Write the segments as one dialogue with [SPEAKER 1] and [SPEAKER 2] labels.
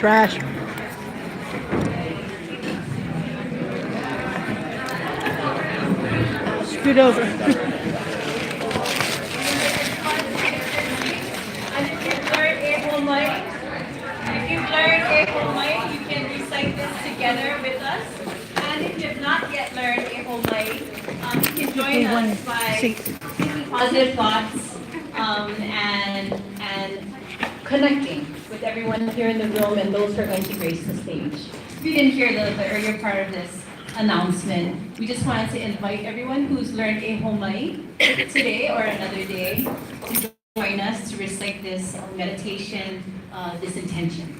[SPEAKER 1] Trash. Scoot over.
[SPEAKER 2] And if you've learned Ehomai, you can recite this together with us. And if you have not yet learned Ehomai, you can join us by thinking positive thoughts and connecting with everyone here in the room and those who are going to grace the stage. If you didn't hear the earlier part of this announcement, we just wanted to invite everyone who's learned Ehomai today or another day to join us to recite this meditation, this intention.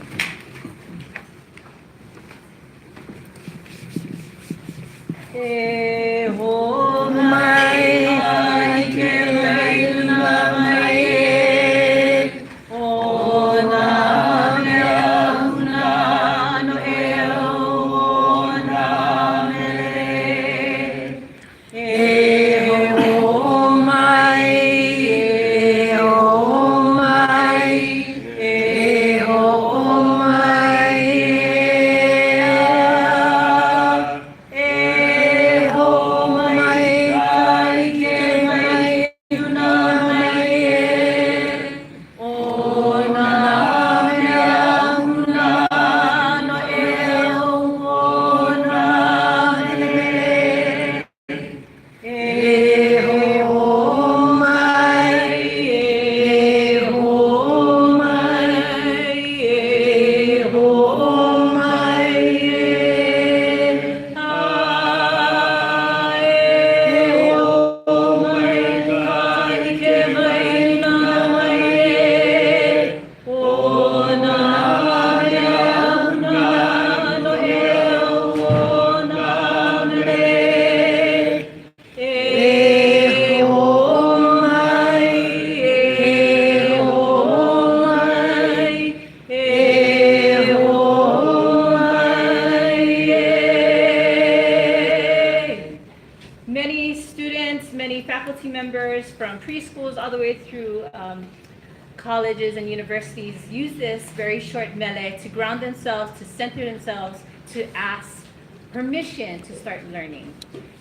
[SPEAKER 2] Colleges and universities use this very short mele to ground themselves, to center themselves, to ask permission to start learning.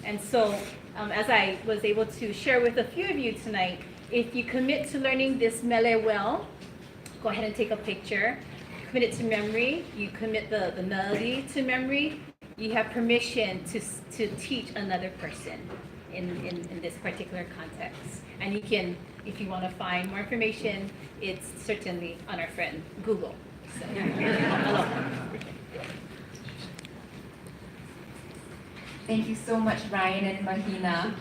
[SPEAKER 2] And so, as I was able to share with a few of you tonight, if you commit to learning this mele well, go ahead and take a picture. Commit it to memory. You commit the melody to memory. You have permission to teach another person in this particular context. And you can, if you want to find more information, it's certainly on our friend Google. So, hello.
[SPEAKER 3] Thank you so much, Ryan and Mahina.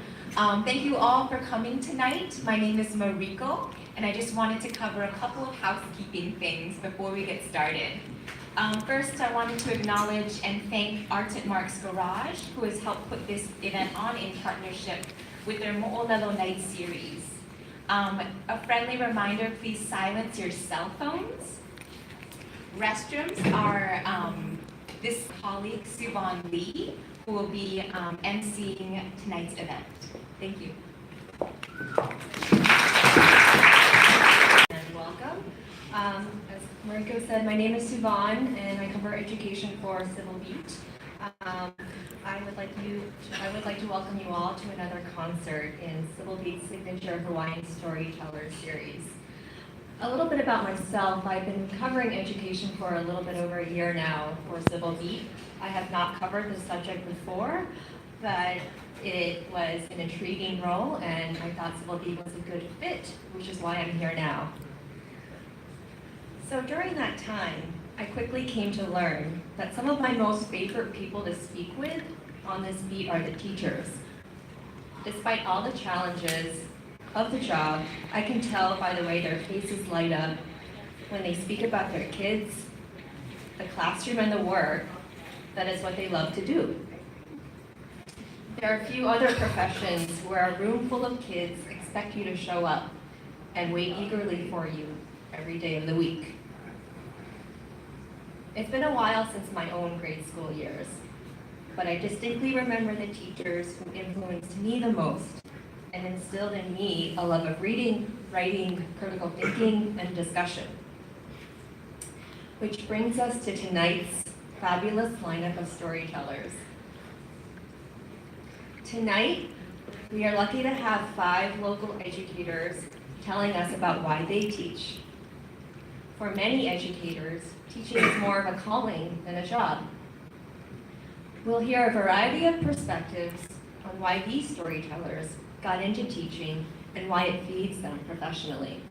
[SPEAKER 3] Thank you all for coming tonight. My name is Mariko, and I just wanted to cover a couple of housekeeping things before we get started. First, I wanted to acknowledge and thank Art at Mark's Garage, who has helped put this event on in partnership with their Mo'olelo Night series. A friendly reminder, please silence your cell phones. Restrooms are this colleague, Siobhan Lee, who will be emceeing tonight's event. Thank you. And welcome. As Mariko said, my name is Siobhan, and I cover education for Civil Beat. I would like to welcome you all to another concert in Civil Beat's signature Hawaiian Storyteller series. A little bit about myself. I've been covering education for a little bit over a year now for Civil Beat. I have not covered the subject before, but it was an intriguing role, and I thought Civil Beat was a good fit, which is why I'm here now. So during that time, I quickly came to learn that some of my most favorite people to speak with on this beat are the teachers. Despite all the challenges of the job, I can tell by the way their faces light up when they speak about their kids, the classroom, and the work. That is what they love to do. There are a few other professions where a room full of kids expect you to show up and wait eagerly for you every day of the week. It's been a while since my own grade school years, but I distinctly remember the teachers who influenced me the most and instilled in me a love of reading, writing, critical thinking, and discussion.
[SPEAKER 1] which brings us to tonight's fabulous lineup of storytellers. Tonight, we are lucky to have 5 local educators telling us about why they teach. For many educators, teaching is more of a calling than a job. We'll hear a variety of perspectives on why these storytellers got into teaching and why it feeds them professionally.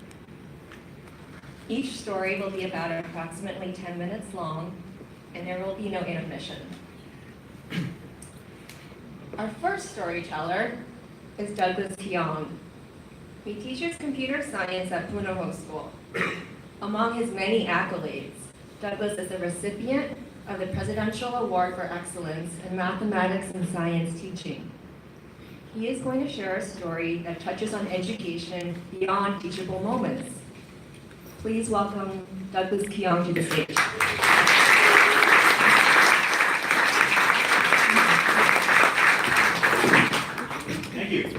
[SPEAKER 1] Each story will be about approximately 10 minutes long, and there will be no intermission. Our first storyteller is Douglas Keong. He teaches computer science at Punahou School. Among his many accolades, Douglas is a recipient of the Presidential Award for Excellence in Mathematics and Science Teaching. He is going to share a story that touches on education beyond teachable moments. Please welcome Douglas Keong to the stage.
[SPEAKER 4] Thank you.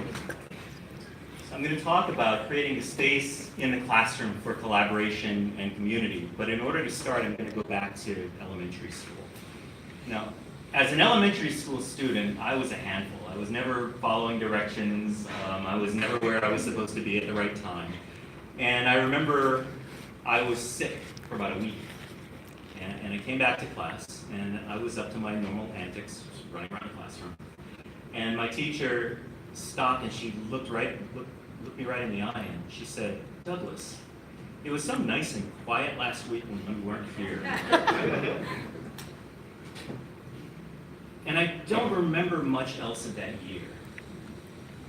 [SPEAKER 4] So I'm going to talk about creating a space in the classroom for collaboration and community. But in order to start, I'm going to go back to elementary school. Now, as an elementary school student, I was a handful. I was never following directions. I was never where I was supposed to be at the right time. And I remember I was sick for about a week. And I came back to class, and I was up to my normal antics, running around the classroom. And my teacher stopped, and she looked me right in the eye, and she said, "Douglas, it was so nice and quiet last week when you weren't here." And I don't remember much else of that year.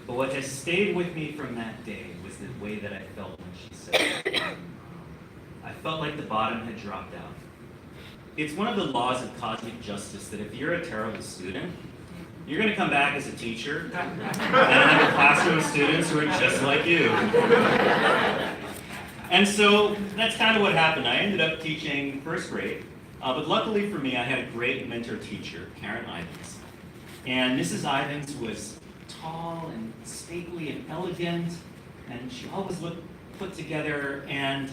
[SPEAKER 4] But what has stayed with me from that day was the way that I felt when she said it. I felt like the bottom had dropped out. It's one of the laws of cosmic justice that if you're a terrible student, you're going to come back as a teacher and have a classroom of students who are just like you. And so that's kind of what happened. I ended up teaching first grade, but luckily for me, I had a great mentor teacher, Karen Ivins. And Mrs. Ivins was tall and stately and elegant, and she always looked put together, and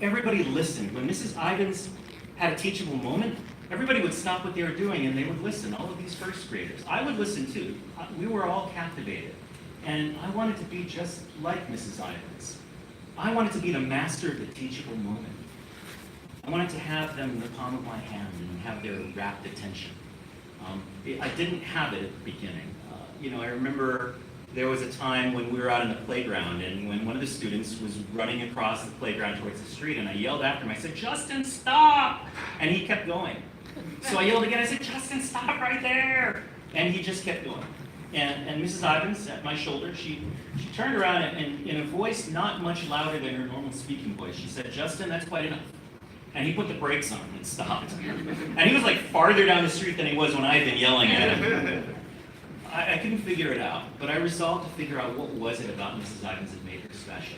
[SPEAKER 4] everybody listened. When Mrs. Ivins had a teachable moment, everybody would stop what they were doing and they would listen, all of these first graders. I would listen too. We were all captivated. And I wanted to be just like Mrs. Ivins. I wanted to be the master of the teachable moment. I wanted to have them in the palm of my hand and have their rapt attention. I didn't have it at the beginning. I remember there was a time when we were out in the playground, and when one of the students was running across the playground towards the street, and I yelled after him, I said, "Justin, stop!" And he kept going. So I yelled again, I said, "Justin, stop right there!" And he just kept going. And Mrs. Ivins, at my shoulder, she turned around and in a voice not much louder than her normal speaking voice, she said, "Justin, that's quite enough." And he put the brakes on and stopped. And he was like farther down the street than he was when I had been yelling at him. I couldn't figure it out, but I resolved to figure out what was it about Mrs. Ivins that made her special.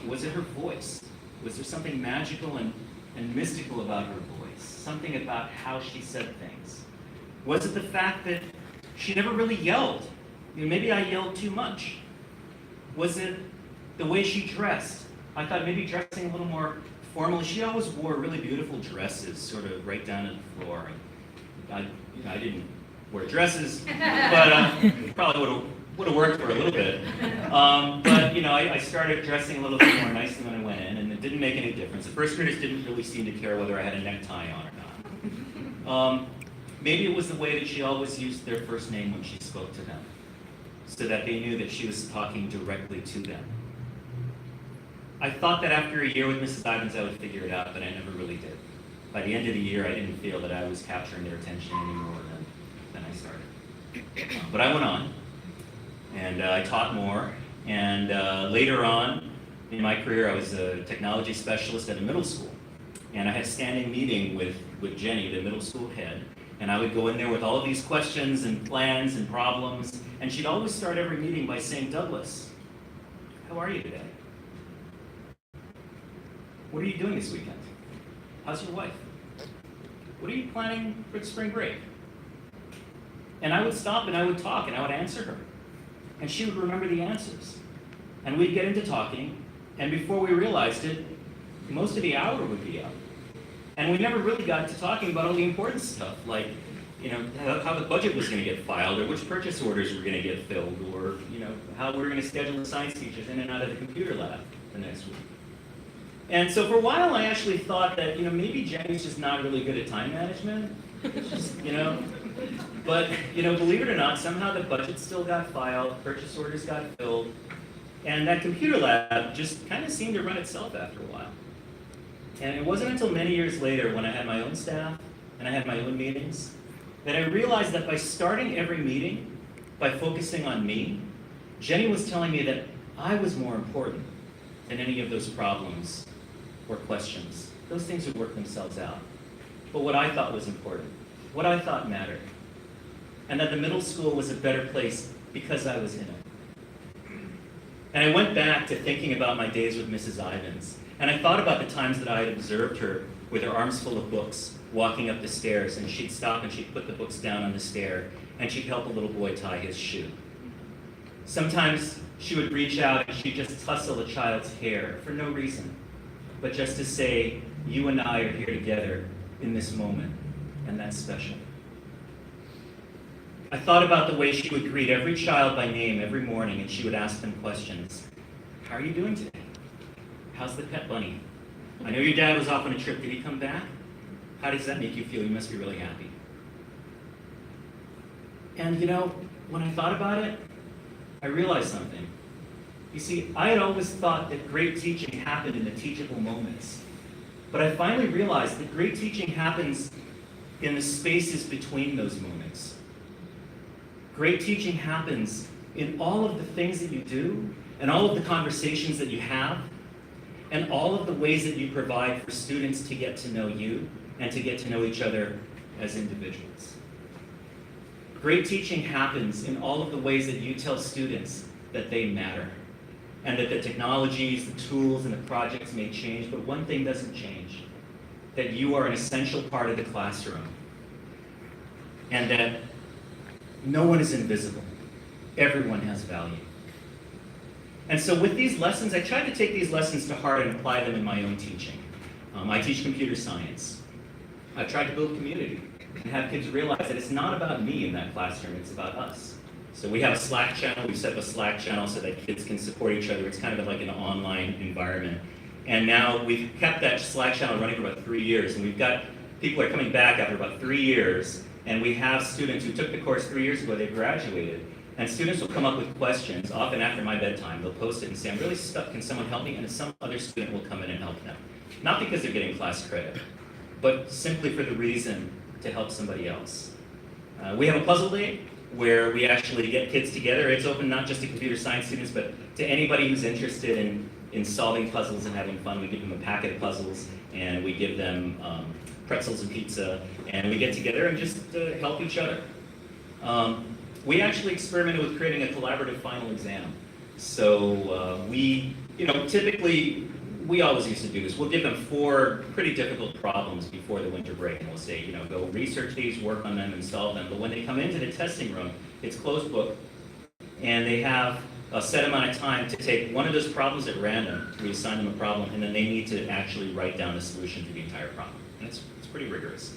[SPEAKER 4] Was it her voice? Was there something magical and mystical about her voice? Something about how she said things? Was it the fact that she never really yelled? Maybe I yelled too much. Was it the way she dressed? I thought maybe dressing a little more formal. She always wore really beautiful dresses, sort of right down to the floor. I didn't wear dresses, but probably would have worked for a little bit. But I started dressing a little bit more nicely when I went in, and it didn't make any difference. The first graders didn't really seem to care whether I had a necktie on or not. Maybe it was the way that she always used their first name when she spoke to them, so that they knew that she was talking directly to them. I thought that after a year with Mrs. Ivins I would figure it out, but I never really did. By the end of the year, I didn't feel that I was capturing their attention any more than I started. But I went on, and I taught more, and later on in my career, I was a technology specialist at a middle school, and I had a standing meeting with Jenny, the middle school head, and I would go in there with all of these questions and plans and problems, and she'd always start every meeting by saying, "Douglas, how are you today? What are you doing this weekend? How's your wife? What are you planning for the spring break?" And I would stop and I would talk and I would answer her. And she would remember the answers. And we'd get into talking, and before we realized it, most of the hour would be up. And we never really got to talking about all the important stuff, like, you know, how the budget was going to get filed, or which purchase orders were going to get filled, or, you know, how we were going to schedule the science teachers in and out of the computer lab the next week. And so for a while, I actually thought that, you know, maybe Jenny's just not really good at time management, you know. But, you know, believe it or not, somehow the budget still got filed, purchase orders got filled, and that computer lab just kind of seemed to run itself after a while. And it wasn't until many years later, when I had my own staff and I had my own meetings, that I realized that by starting every meeting, by focusing on me, Jenny was telling me that I was more important than any of those problems or questions. Those things would work themselves out. But what I thought was important, what I thought mattered, and that the middle school was a better place because I was in it. And I went back to thinking about my days with Mrs. Ivins, and I thought about the times that I had observed her with her arms full of books, walking up the stairs, and she'd stop and she'd put the books down on the stair, and she'd help a little boy tie his shoe. Sometimes she would reach out and she'd just tussle a child's hair for no reason, but just to say, you and I are here together in this moment, and that's special. I thought about the way she would greet every child by name every morning, and she would ask them questions. How are you doing today? How's the pet bunny? I know your dad was off on a trip. Did he come back? How does that make you feel? You must be really happy. And you know, when I thought about it, I realized something. You see, I had always thought that great teaching happened in the teachable moments. But I finally realized that great teaching happens in the spaces between those moments. Great teaching happens in all of the things that you do, and all of the conversations that you have, and all of the ways that you provide for students to get to know you and to get to know each other as individuals. Great teaching happens in all of the ways that you tell students that they matter, and that the technologies, the tools, and the projects may change, but one thing doesn't change, that you are an essential part of the classroom, and that no one is invisible. Everyone has value. And so with these lessons, I tried to take these lessons to heart and apply them in my own teaching. I teach computer science. I've tried to build community and have kids realize that it's not about me in that classroom, it's about us. So we have a Slack channel. We've set up a Slack channel so that kids can support each other. It's kind of like an online environment. And now we've kept that Slack channel running for about 3 years, and we've got people are coming back after about 3 years, and we have students who took the course 3 years ago, they graduated, and students will come up with questions, often after my bedtime. They'll post it and say, I'm really stuck, can someone help me? And some other student will come in and help them. Not because they're getting class credit, but simply for the reason to help somebody else. We have a puzzle day where we actually get kids together. It's open not just to computer science students, but to anybody who's interested in solving puzzles and having fun. We give them a packet of puzzles, and we give them pretzels and pizza, and we get together and just help each other. We actually experimented with creating a collaborative final exam. So typically, we always used to do this. We'll give them 4 pretty difficult problems before the winter break, and we'll say, go research these, work on them, and solve them. But when they come into the testing room, it's closed book, and they have a set amount of time to take one of those problems at random. We assign them a problem, and then they need to actually write down a solution to the entire problem. And it's pretty rigorous.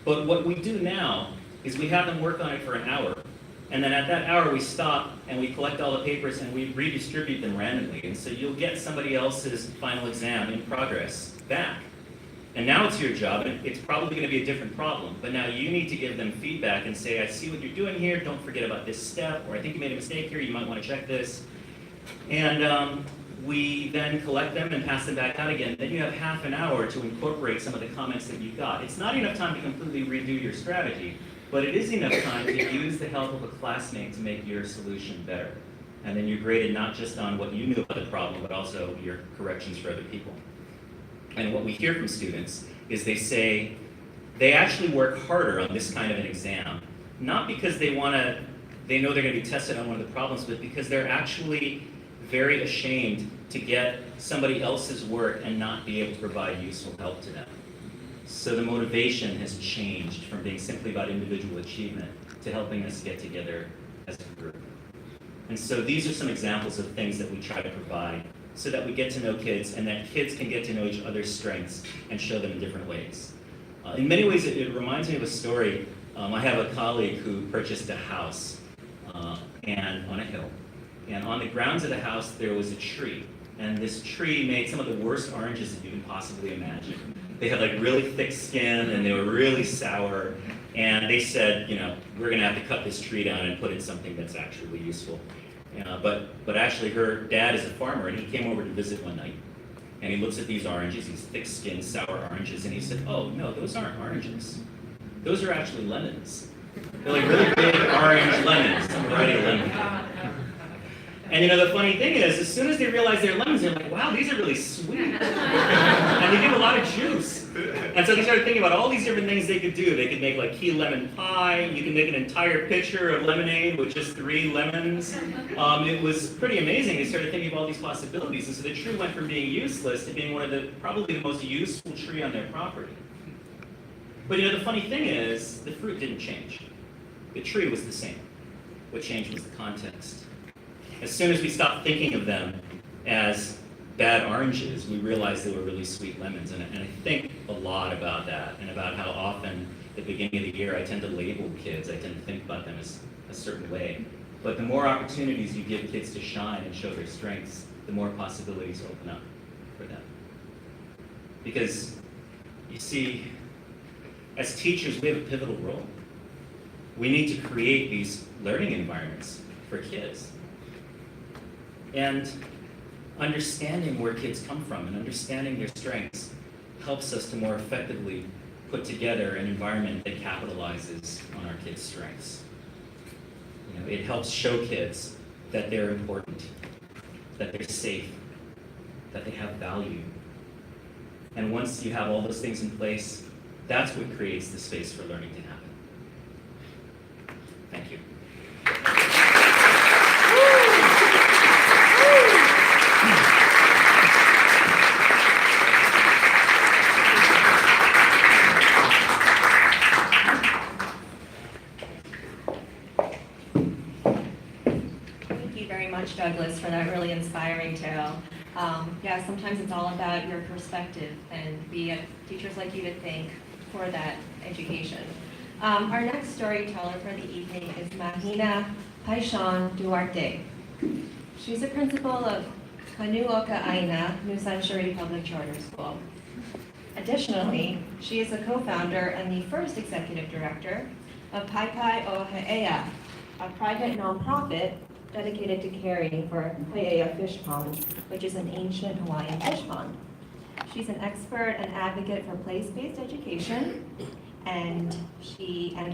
[SPEAKER 4] But what we do now is we have them work on it for an hour, and then at that hour we stop and we collect all the papers and we redistribute them randomly. And so you'll get somebody else's final exam in progress back. And now it's your job, and it's probably going to be a different problem, but now you need to give them feedback and say, I see what you're doing here, don't forget about this step, or I think you made a mistake here, you might want to check this. And we then collect them and pass them back out again. Then you have half an hour to incorporate some of the comments that you've got. It's not enough time to completely redo your strategy, but it is enough time to use the help of a classmate to make your solution better. And then you're graded not just on what you knew about the problem, but also your corrections for other people. And what we hear from students is they say they actually work harder on this kind of an exam, not because they know they're going to be tested on one of the problems, but because they're actually very ashamed to get somebody else's work and not be able to provide useful help to them. So the motivation has changed from being simply about individual achievement to helping us get together as a group. And so these are some examples of things that we try to provide so that we get to know kids and that kids can get to know each other's strengths and show them in different ways. In many ways, it reminds me of a story. I have a colleague who purchased a house and on a hill. And on the grounds of the house, there was a tree. And this tree made some of the worst oranges that you can possibly imagine. They had like really thick skin and they were really sour. And they said, you know, we're gonna have to cut this tree down and put in something that's actually useful. But actually her dad is a farmer and he came over to visit one night. And he looks at these oranges, these thick-skinned, sour oranges, and he said, oh, no, those aren't oranges. Those are actually lemons. They're like really big orange lemons, some variety of lemon. And you know, the funny thing is, as soon as they realize they're lemons, they're like, wow, these are really sweet. And they give a lot of juice. And so they started thinking about all these different things they could do. They could make like key lemon pie. You can make an entire pitcher of lemonade with just 3 lemons. It was pretty amazing. They started thinking of all these possibilities. And so the tree went from being useless to being one of the, probably the most useful tree on their property. But you know, the funny thing is, the fruit didn't change. The tree was the same. What changed was the context. As soon as we stopped thinking of them as bad oranges, we realized they were really sweet lemons. And I think a lot about that and about how often at the beginning of the year I tend to label kids. I tend to think about them as a certain way. But the more opportunities you give kids to shine and show their strengths, the more possibilities open up for them. Because, you see, as teachers, we have a pivotal role. We need to create these learning environments for kids. And understanding where kids come from and understanding their strengths helps us to more effectively put together an environment that capitalizes on our kids' strengths. You know, it helps show kids that they're important, that they're safe, that they have value. And once you have all those things in place, that's what creates the space for learning to happen. Thank you.
[SPEAKER 1] Douglas, for that really inspiring tale. Yeah, sometimes it's all about your perspective and we get teachers like you to think for that education. Our next storyteller for the evening is Mahina Paishan Duarte. She's a principal of Kanuoka Aina Nusanshuri Public Charter School. Additionally, she is a co-founder and the first executive director of Pai Pai o He'ea, a private nonprofit dedicated to caring for He'ea Fish Pond, which is an ancient Hawaiian fish pond. She's an expert and advocate for place-based education and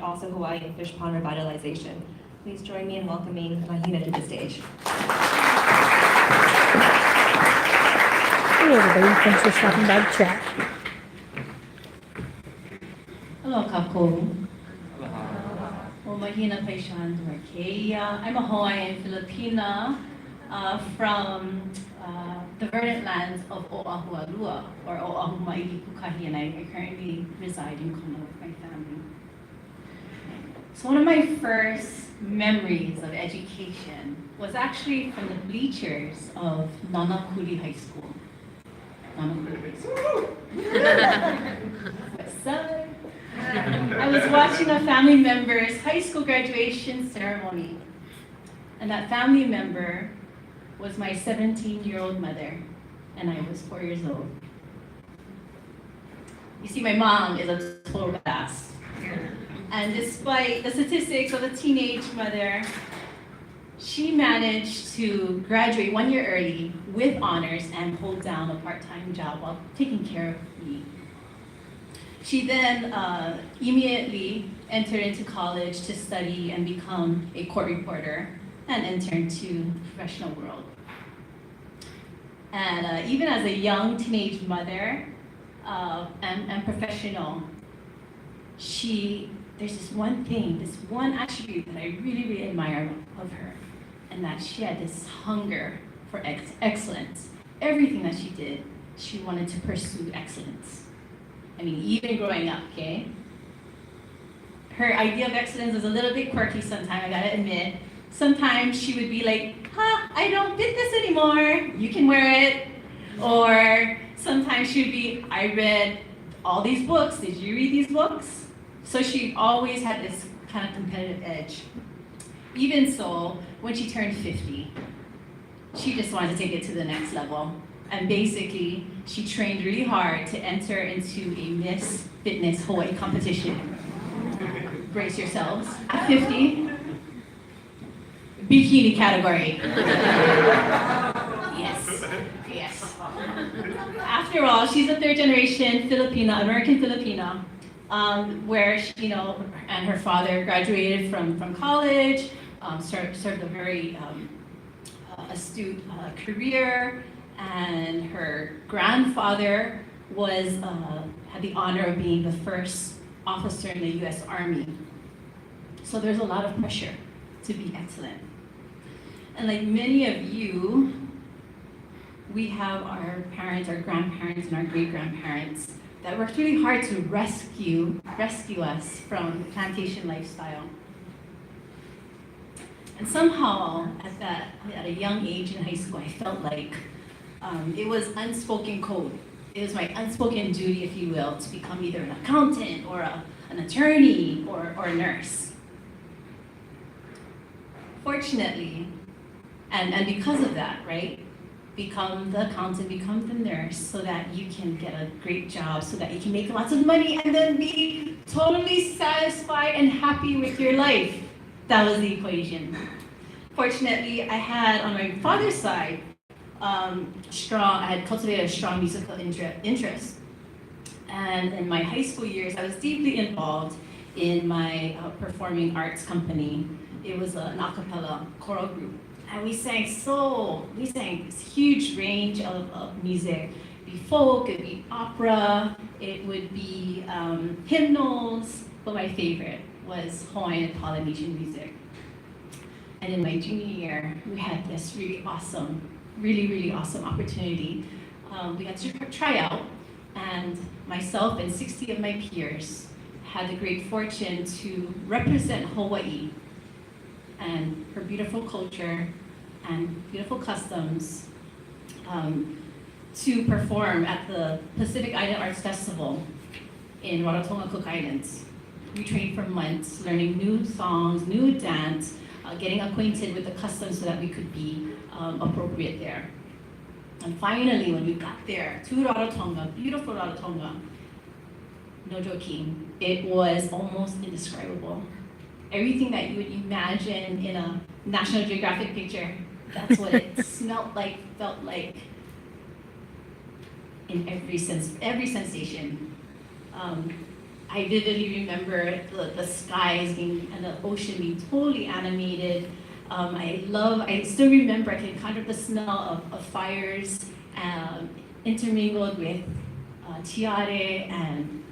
[SPEAKER 1] also Hawaiian fish pond revitalization. Please join me in welcoming Mahina to the stage.
[SPEAKER 5] Hey everybody, thanks for stopping by the chat.
[SPEAKER 6] Hello, Kakou. Mahina Paishan Duarte. I'm a Hawaiian Filipina from the verdant lands of Oahualua, or Oahu Ma'ihi Pukahi, and I currently reside in Kona with my family. So one of my first memories of education was actually from the bleachers of Nanakuri High School. Nanakuri High School. West Side. I was watching a family member's high school graduation ceremony, and that family member was my 17-year-old mother, and I was 4 years old. You see, my mom is a total badass, and despite the statistics of a teenage mother, she managed to graduate 1 year early with honors and hold down a part-time job while taking care of me. She then immediately entered into college to study and become a court reporter and entered to the professional world. And even as a young teenage mother and professional, there's this one thing, this one attribute that I really, really admire of her, and that she had this hunger for excellence. Everything that she did, she wanted to pursue excellence. I mean, even growing up, okay? Her idea of excellence is a little bit quirky sometimes, I gotta admit. Sometimes she would be like, I don't fit this anymore, you can wear it. Or sometimes she would be, I read all these books, did you read these books? So she always had this kind of competitive edge. Even so, when she turned 50, she just wanted to take it to the next level. And basically, she trained really hard to enter into a Miss Fitness Hawaii competition. Brace yourselves. At 50, bikini category. Yes. After all, she's a third generation Filipina, American Filipina, where she, and her father graduated from college, served a very astute career, and her grandfather had the honor of being the first officer in the U.S. Army. So there's a lot of pressure to be excellent. And like many of you, we have our parents, our grandparents, and our great-grandparents that worked really hard to rescue us from the plantation lifestyle. And somehow, at a young age in high school, I felt like it was unspoken code. It was my unspoken duty, if you will, to become either an accountant or an attorney or a nurse. Fortunately, and because of that, right? Become the accountant, become the nurse, so that you can get a great job, so that you can make lots of money and then be totally satisfied and happy with your life. That was the equation. Fortunately, I had on my father's side, I had cultivated a strong musical interest. And in my high school years, I was deeply involved in my performing arts company. It was an a cappella choral group. And we sang this huge range of music. It'd be folk, it'd be opera, it would be hymnals, but my favorite was Hawaiian and Polynesian music. And in my junior year, we had this really awesome opportunity. We had to try out, and myself and 60 of my peers had the great fortune to represent Hawaii and her beautiful culture and beautiful customs to perform at the Pacific Island Arts Festival in Rarotonga, Cook Islands. We trained for months, learning new songs, new dance, getting acquainted with the customs so that we could be appropriate there. And finally, when we got there to Rarotonga, beautiful Rarotonga, no joking, it was almost indescribable. Everything that you would imagine in a National Geographic picture, that's what it smelled like, felt like, in every sensation. I vividly remember the skies and the ocean being totally animated. I still remember, I can kind of the smell of fires intermingled with tiare and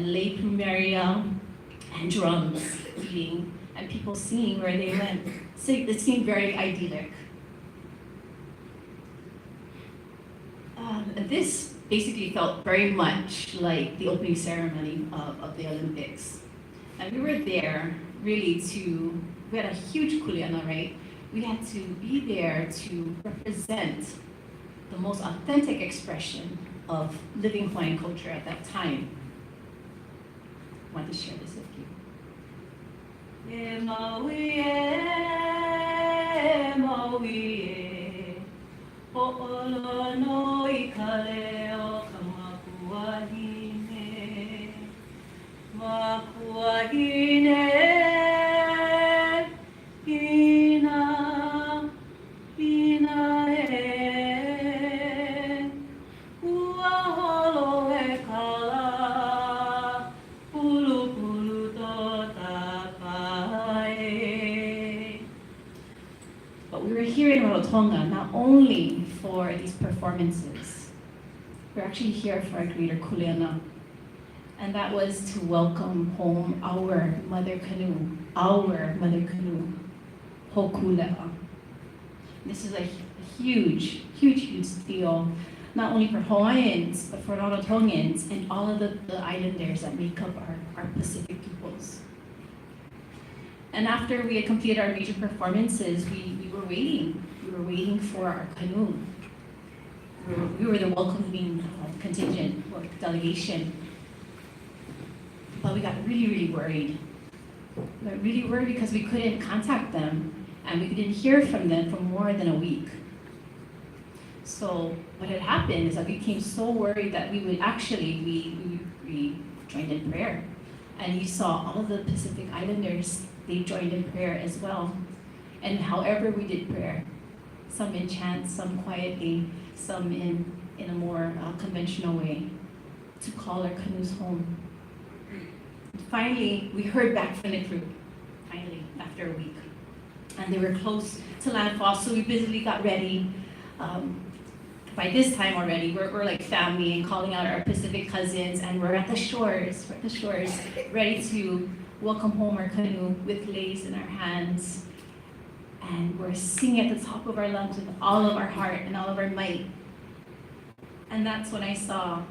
[SPEAKER 6] lei plumeria and drums beating and people seeing where they went. So it seemed very idyllic. This basically felt very much like the opening ceremony of the Olympics. And we were there really we had a huge kuleana, right? We had to be there to represent the most authentic expression of living Hawaiian culture at that time. I want to share this with you. E maui e, ho'olo no I ka leo ka makuahine. Makuahine, ina e, ua holo e kala, pulu pulu to tapae. But we were here in Rarotonga not only for these performances, we're actually here for a greater kuleana. And that was to welcome home our mother canoe, Hokulea. This is a huge deal, not only for Hawaiians, but for Rarotongans and all of the islanders that make up our Pacific peoples. And after we had completed our major performances, we were waiting. We were waiting for our canoe. We were the welcoming contingent or delegation. but we got really, really worried. We got really worried because we couldn't contact them and we didn't hear from them for more than a week. So what had happened is that we became so worried that we would actually, we joined in prayer. And you saw all the Pacific Islanders, they joined in prayer as well. And however we did prayer, some in chant, some quietly, some in a more conventional way, to call our canoes home. Finally, we heard back from the crew, finally, after a week. And they were close to landfall, so we busily got ready. By this time already, we're like family and calling out our Pacific cousins, and we're at the shores, ready to welcome home our canoe with leis in our hands. And we're singing at the top of our lungs with all of our heart and all of our might. And that's when I saw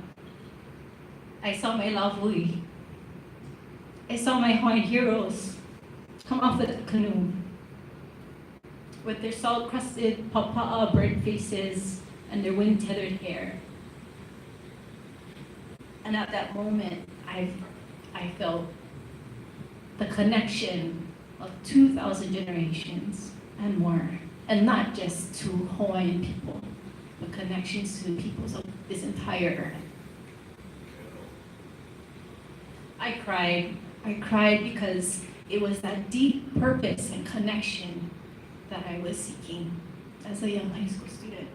[SPEAKER 6] my lavui. I saw my Hawaiian heroes come off the canoe with their salt-crusted papa'a bird faces and their wind-tethered hair. And at that moment, I felt the connection of 2,000 generations and more, and not just to Hawaiian people, but connections to peoples of this entire earth. I cried because it was that deep purpose and connection that I was seeking as a young high school student.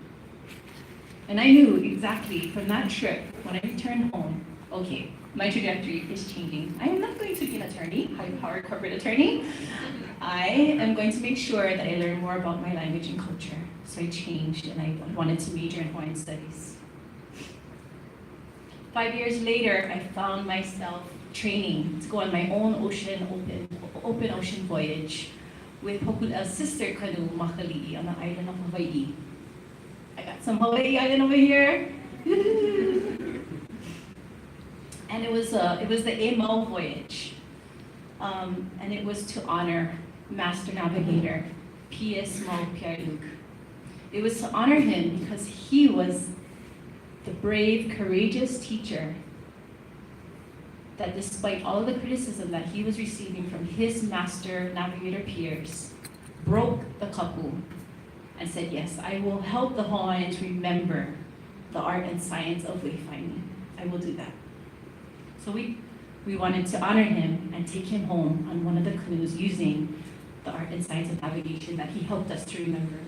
[SPEAKER 6] And I knew exactly from that trip, when I returned home, okay, my trajectory is changing. I am not going to be an attorney, high-powered corporate attorney. I am going to make sure that I learn more about my language and culture. So I changed and I wanted to major in Hawaiian studies. 5 years later, I found myself training to go on my own open ocean voyage with Hokula'a's sister canoe, Makali'i, on the island of Hawaii. I got some Hawaii island over here. And it was the Emau voyage. And it was to honor Master Navigator P.S. Mau Piailug. It was to honor him because he was the brave, courageous teacher that despite all of the criticism that he was receiving from his Master Navigator peers, broke the kapu and said, yes, I will help the Hawaiians remember the art and science of wayfinding. I will do that. So we wanted to honor him and take him home on one of the canoes using the art and science of navigation that he helped us to remember.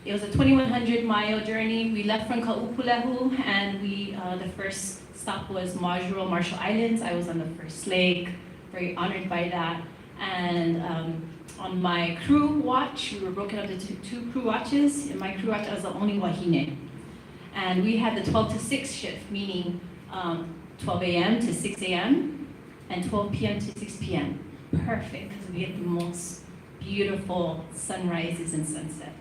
[SPEAKER 6] It was a 2,100-mile journey. We left from Ka'upulehu, and the first stop was Majuro, Marshall Islands. I was on the first leg, very honored by that. And on my crew watch, we were broken up into two crew watches. In my crew watch, I was the only wahine. And we had the 12 to 6 shift, meaning 12 a.m. to 6 a.m. and 12 p.m. to 6 p.m. Perfect, because we get the most beautiful sunrises and sunsets.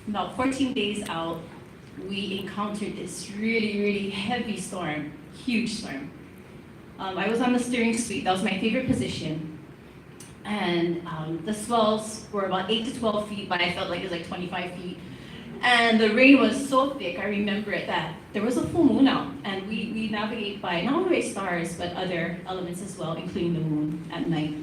[SPEAKER 6] About 14 days out, we encountered this really, really heavy storm, huge storm. I was on the steering suite, that was my favorite position. And the swells were about 8 to 12 feet, but I felt like it was like 25 feet. And the rain was so thick, I remember it, that there was a full moon out, and we navigate by not only stars, but other elements as well, including the moon at night.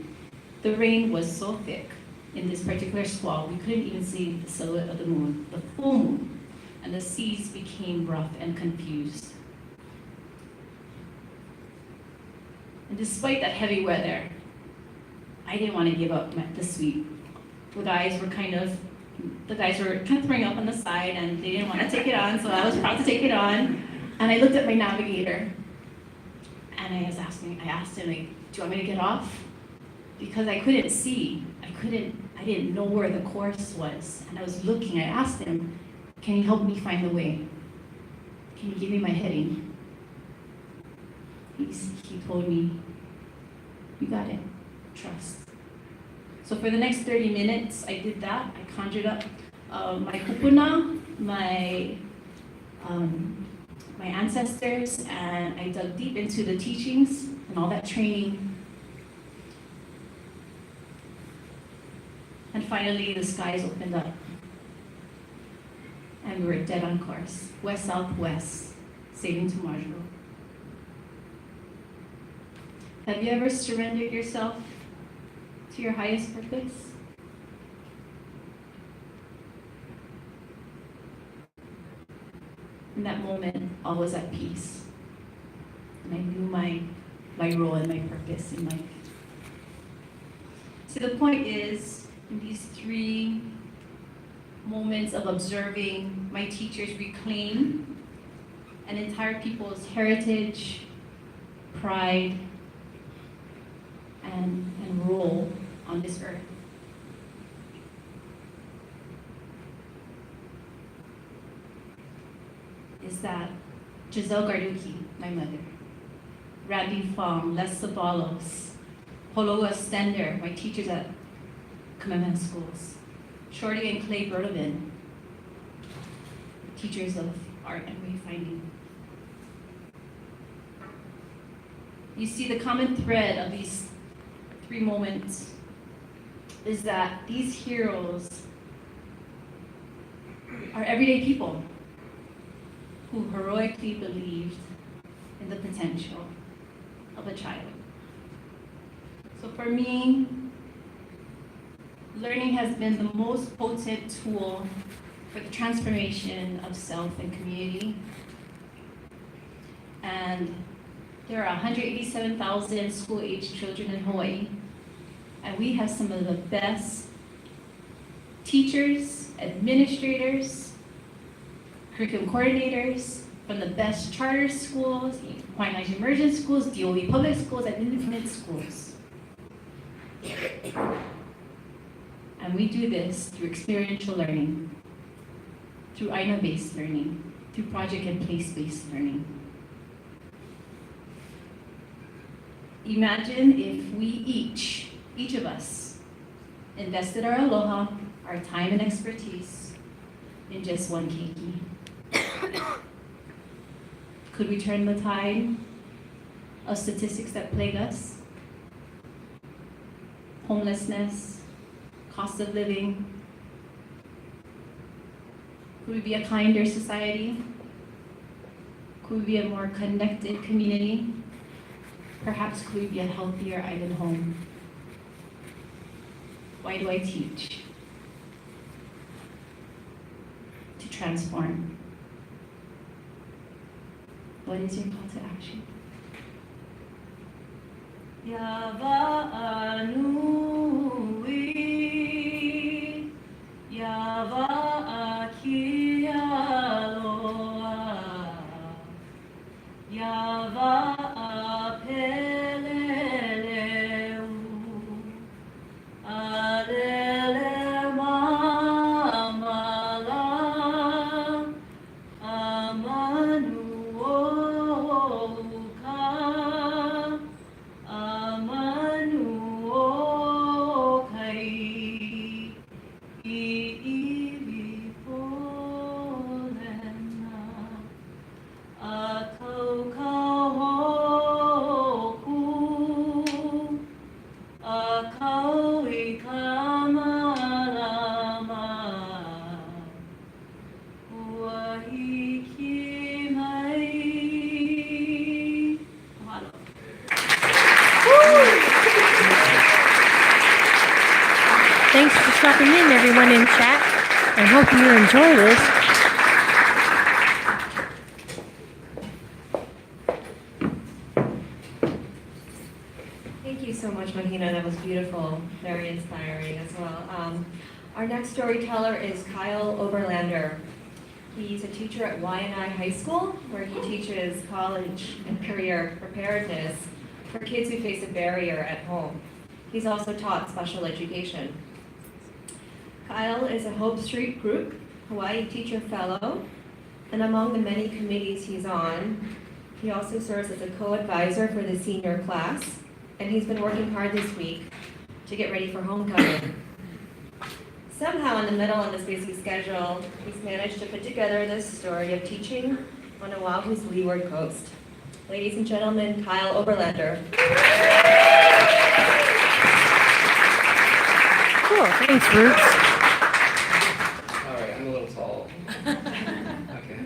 [SPEAKER 6] The rain was so thick in this particular squall, we couldn't even see the silhouette of the moon, the full moon, and the seas became rough and confused. And despite that heavy weather, I didn't want to give up the suite. The guys were kind of throwing up on the side, and they didn't want to take it on, so I was proud to take it on. And I looked at my navigator, and I asked him, like, do you want me to get off? Because I couldn't see. I didn't know where the course was. And I was looking, I asked him, can you help me find the way? Can you give me my heading? He told me, you got it, trust. So for the next 30 minutes, I did that. I conjured up my kupuna, my ancestors, and I dug deep into the teachings and all that training. And finally, the skies opened up. And we were dead on course, west-southwest, sailing to Majuro. Have you ever surrendered yourself to your highest purpose? In that moment, I was at peace. And I knew my role and my purpose in life. So the point is, in these 3 moments of observing my teachers reclaim an entire people's heritage, pride, and role on this earth. Is that Giselle Garduki, my mother, Randy Fong, Les Sabalos, Holoa Stender, my teachers at Kamehameha schools, Shorty and Clay Bertovin, teachers of art and wayfinding. You see, the common thread of these 3 moments is that these heroes are everyday people who heroically believed in the potential of a child. So for me, learning has been the most potent tool for the transformation of self and community. And there are 187,000 school-aged children in Hawaii, and we have some of the best teachers, administrators, curriculum coordinators from the best charter schools, Hawaiian Island Immersion schools, DOE public schools, and independent schools. And we do this through experiential learning, through Aina-based learning, through project and place-based learning. Imagine if we each of us, invested our aloha, our time and expertise in just one keiki. Could we turn the tide of statistics that plague us? Homelessness, cost of living. Could we be a kinder society? Could we be a more connected community? Perhaps could we be a healthier island home? Why do I teach? To transform. What is your call to action? Yavaanui, Yavaakialoa, Yavaapeleleu, Alele mamala, Amanuoka, Amanuokai, Iiviponena, Akaukahoku, Akauikamalama, Uahikimai. Mahalo.
[SPEAKER 5] Thanks for stopping in, everyone in chat. I hope you enjoy this.
[SPEAKER 1] Thank you so much, Mahina. That was beautiful, very inspiring as well. Our next storyteller is Kyle Oberlander. He's a teacher at Waianae High School, where he teaches college and career preparedness for kids who face a barrier at home. He's also taught special education. Kyle is a Hope Street Group Hawaii Teacher Fellow, and among the many committees he's on, he also serves as a co-advisor for the senior class, and he's been working hard this week to get ready for homecoming. Somehow in the middle of this busy schedule, he's managed to put together this story of teaching on Oahu's leeward coast. Ladies and gentlemen, Kyle Oberlander.
[SPEAKER 5] Cool, thanks, Roots.
[SPEAKER 7] All right, I'm a little tall. Okay.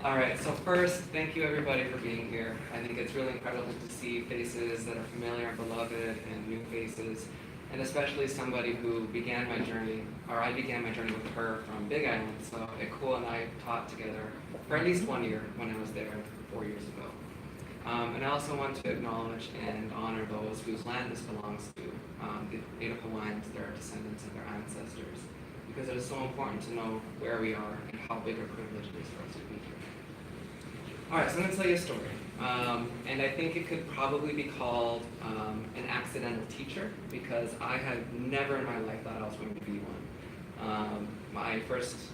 [SPEAKER 7] All right, so first, thank you everybody for being here. I think it's really incredible to see faces that are familiar and beloved and new faces, and especially somebody who began my journey, or I began my journey with her from Big Island. So Ekua and I taught together for at least 1 year when I was there 4 years ago. And I also want to acknowledge and honor those whose land this belongs to, the Native Hawaiians, their descendants and their ancestors, because it is so important to know where we are and how big a privilege it is for us to be here. All right, so I'm going to tell you a story. And I think it could probably be called an accidental teacher, because I had never in my life thought I was going to be one. My first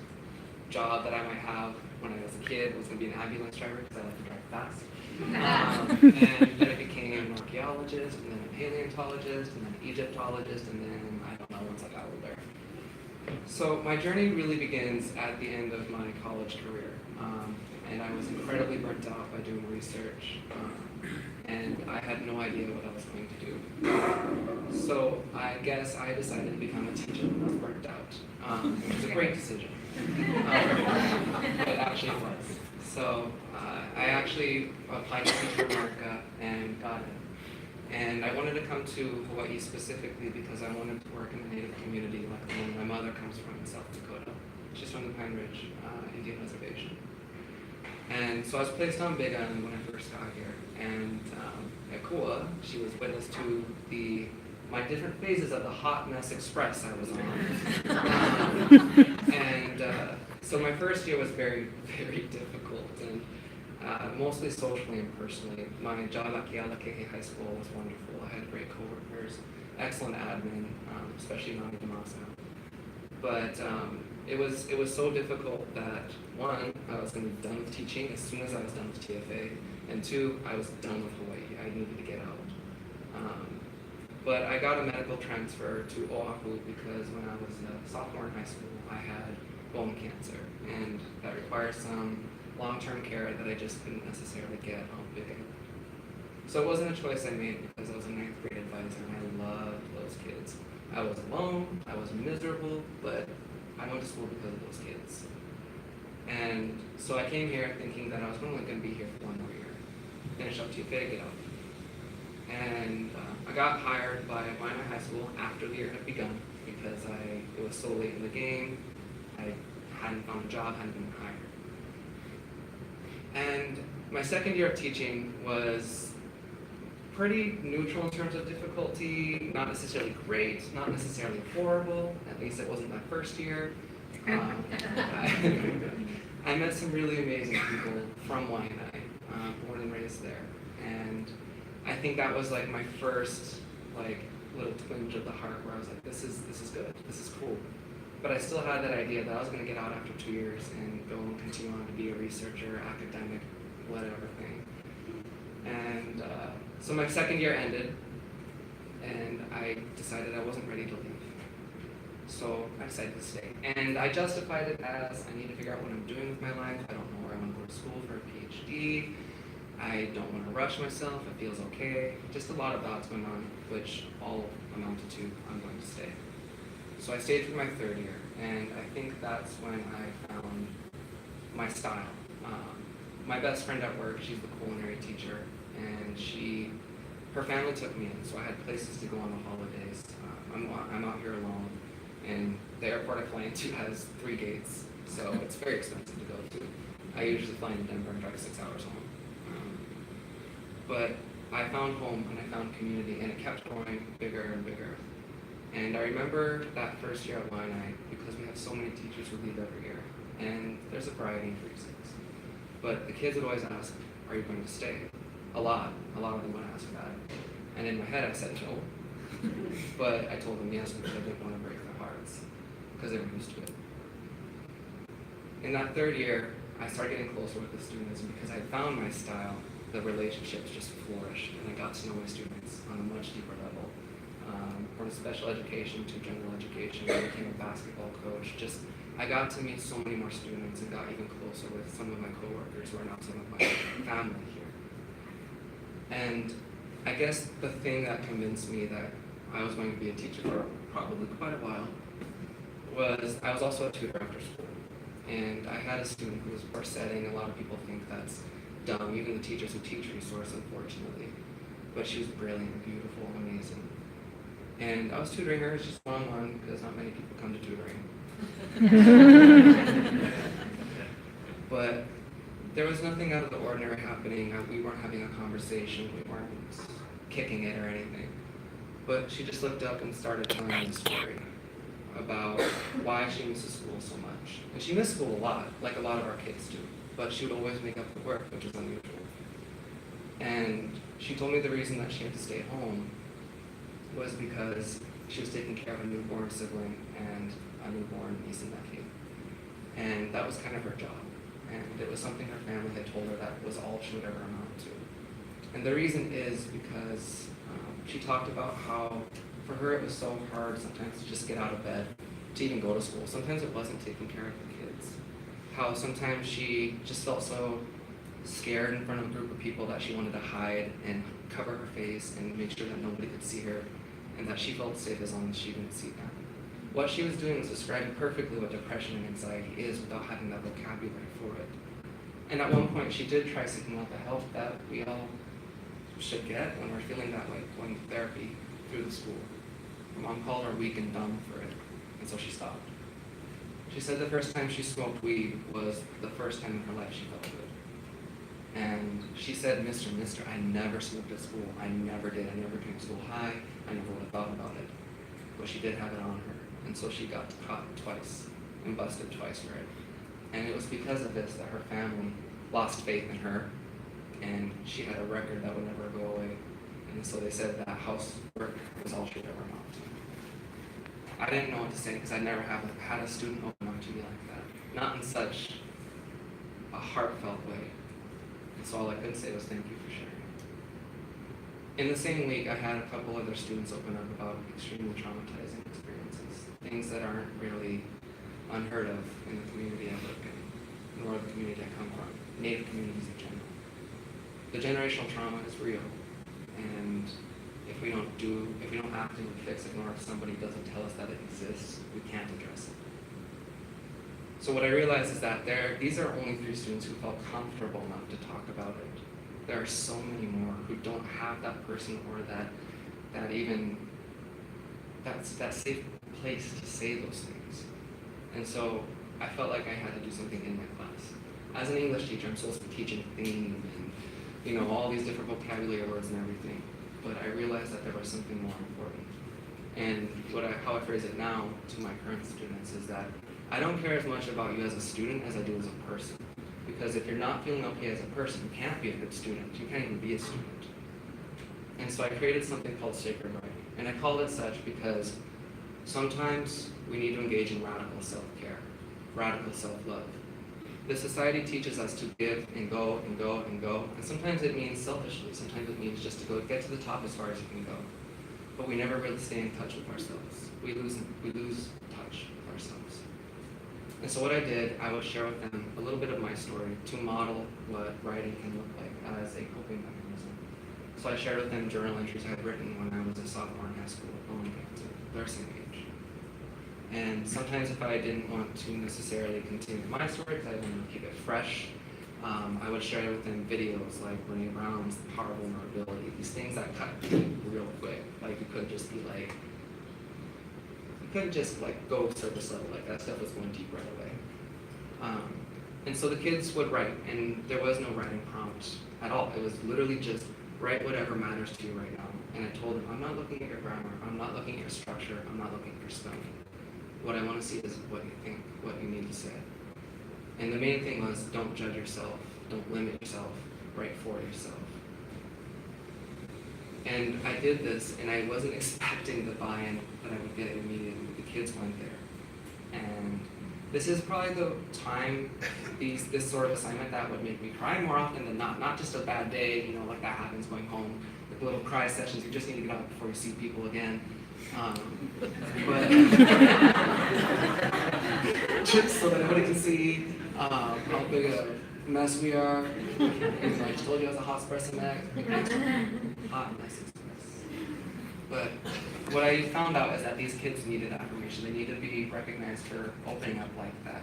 [SPEAKER 7] job that I might have when I was a kid was going to be an ambulance driver, because I like to drive fast. And then I became an archaeologist, and then a paleontologist, and then an Egyptologist, and then, I don't know, once I got older. So my journey really begins at the end of my college career. And I was incredibly burnt out by doing research, and I had no idea what I was going to do. So I guess I decided to become a teacher when I was burnt out. It was a great decision. It actually was. So I actually applied to Teach for America and got it. And I wanted to come to Hawaii specifically because I wanted to work in a Native community like the one my mother comes from in South Dakota. She's from the Pine Ridge Indian Reservation. And so I was placed on Big Island when I first got here. And Ekua, she was witness to my different phases of the hot mess express I was on. So my first year was very, very difficult, and mostly socially and personally. My job at Kealakeke High School was wonderful. I had great coworkers, excellent admin, especially Nani Damasa. But it was so difficult that, one, I was going to be done with teaching as soon as I was done with TFA, and two, I was done with Hawaii. I needed to get out. But I got a medical transfer to Oahu because when I was a sophomore in high school, I had bone cancer, and that requires some long-term care that I just couldn't necessarily get on Big Island. So it wasn't a choice I made because I was a 9th grade advisor and I loved those kids. I was alone, I was miserable, but I went to school because of those kids. And so I came here thinking that I was only going to be here for 1 more year, finish up TFA, get out. And I got hired by Waianae High School after the year had begun because it was so late in the game. I hadn't found a job, hadn't been hired. And my second year of teaching was pretty neutral in terms of difficulty, not necessarily great, not necessarily horrible, at least it wasn't my first year. I met some really amazing people from Waianae, born and raised there. And I think that was like my first little twinge of the heart where I was like, this is good, this is cool. But I still had that idea that I was going to get out after 2 years and go and continue on to be a researcher, academic, whatever thing. And so my second year ended, and I decided I wasn't ready to leave. So I decided to stay. And I justified it as I need to figure out what I'm doing with my life. I don't know where I want to go to school for a PhD. I don't want to rush myself. It feels okay. Just a lot of thoughts going on, which all amounted to I'm going to stay. So I stayed through my third year, and I think that's when I found my style. My best friend at work, she's the culinary teacher, and her family took me in, so I had places to go on the holidays. I'm out here alone, and the airport I fly into has 3 gates, so it's very expensive to go to. I usually fly into Denver and drive 6 hours home. But I found home and I found community, and it kept growing bigger and bigger. And I remember that first year at Waianae, because we have so many teachers who leave every year, and there's a variety of reasons. But the kids would always ask, are you going to stay? A lot of them would ask that. And in my head I said no. But I told them yes because I didn't want to break their hearts, because they were used to it. In that third year, I started getting closer with the students, and because I found my style, the relationships just flourished, and I got to know my students on a much deeper level. From special education to general education, I became a basketball coach. I got to meet so many more students and got even closer with some of my coworkers who are now some of my family here. And I guess the thing that convinced me that I was going to be a teacher for probably quite a while was I was also a tutor after school. And I had a student who was corsetting. A lot of people think that's dumb, even the teachers who teach resource, unfortunately. But she was brilliant, beautiful, amazing. And I was tutoring her, it's just one-on-one, because not many people come to tutoring. But there was nothing out of the ordinary happening. We weren't having a conversation. We weren't kicking it or anything. But she just looked up and started telling me a story about why she misses school so much. And she missed school a lot, like a lot of our kids do. But she would always make up the work, which is unusual. And she told me the reason that she had to stay home was because she was taking care of a newborn sibling and a newborn niece and nephew. And that was kind of her job. And it was something her family had told her that was all she would ever amount to. And the reason is because she talked about how for her it was so hard sometimes to just get out of bed, to even go to school. Sometimes it wasn't taking care of the kids. How sometimes she just felt so scared in front of a group of people that she wanted to hide and cover her face and make sure that nobody could see her, and that she felt safe as long as she didn't see them. What she was doing was describing perfectly what depression and anxiety is without having that vocabulary for it. And at one point she did try seeking out the help that we all should get when we're feeling that way, going to therapy through the school. Her mom called her weak and dumb for it, and so she stopped. She said the first time she smoked weed was the first time in her life she felt good. And she said, Mr. I never smoked at school. I never did. I never drank school high. I never would have thought about it. But she did have it on her. And so she got caught twice and busted twice for it. And it was because of this that her family lost faith in her. And she had a record that would never go away. And so they said that housework was all she'd ever amount to. I didn't know what to say because I never had a student open up to me like that. Not in such a heartfelt way. And so all I could say was thank you for sharing. In the same week, I had a couple other students open up about extremely traumatizing experiences, things that aren't really unheard of in the community I live in, nor the community I come from, Native communities in general. The generational trauma is real, and if we don't actively fix it, nor if somebody doesn't tell us that it exists, we can't address it. So what I realized is that these are only 3 students who felt comfortable enough to talk about it. There are so many more who don't have that person or that safe place to say those things. And so I felt like I had to do something in my class. As an English teacher, I'm supposed to be teaching theme and all these different vocabulary words and everything. But I realized that there was something more important. And how I phrase it now to my current students is that I don't care as much about you as a student as I do as a person. Because if you're not feeling okay as a person, you can't be a good student. You can't even be a student. And so I created something called Sacred Writing. And I called it such because sometimes we need to engage in radical self-care, radical self-love. The society teaches us to give and go and go and go. And sometimes it means selfishly. Sometimes it means just to get to the top as far as you can go. But we never really stay in touch with ourselves. We lose touch with ourselves. And so what I did, I would share with them a little bit of my story to model what writing can look like as a coping mechanism. So I shared with them journal entries I had written when I was a sophomore in high school at Bowman Cancer, their same age. And sometimes if I didn't want to necessarily continue my story because I wanted to keep it fresh, I would share with them videos like Brene Brown's The Power of Vulnerability, these things that cut real quick. Like you couldn't just go surface level, like that stuff was going deep right away. And so the kids would write, and there was no writing prompt at all. It was literally just write whatever matters to you right now. And I told them, I'm not looking at your grammar, I'm not looking at your structure, I'm not looking at your spelling. What I want to see is what you think, what you need to say. And the main thing was don't judge yourself, don't limit yourself, write for yourself. And I did this, and I wasn't expecting the buy-in that I would get immediately. The kids went there. And this is probably the time, this sort of assignment that would make me cry more often than not just a bad day, like that happens going home, like little cry sessions, you just need to get out before you see people again. But just so that everybody can see how big a mess we are. I just told you I was a hot espresso hot mess. But what I found out is that these kids needed affirmation. They needed to be recognized for opening up like that.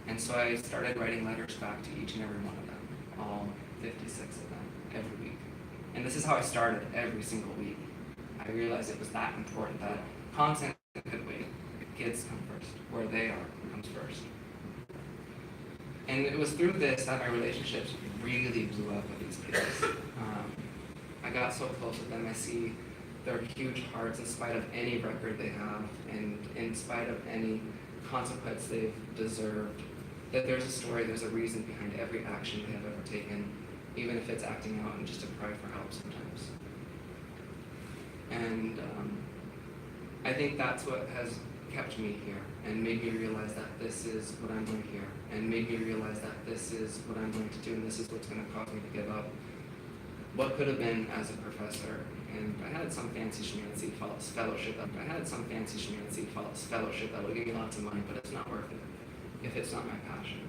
[SPEAKER 7] And so I started writing letters back to each and every one of them, all 56 of them, every week. And this is how I started every single week. I realized it was that important that content could wait. Kids come first. Where they are comes first. And it was through this that my relationships really blew up with these kids. I got so close with them. I see their huge hearts in spite of any record they have and in spite of any consequence they've deserved. That there's a story, there's a reason behind every action they have ever taken, even if it's acting out and just a cry for help sometimes. And I think that's what has kept me here and made me realize that this is what I'm doing here and made me realize that this is what I'm going to do and this is what's going to cause me to give up what could have been as a professor. And I had some fancy schmancy fellowship that would give me lots of money, but it's not worth it if it's not my passion.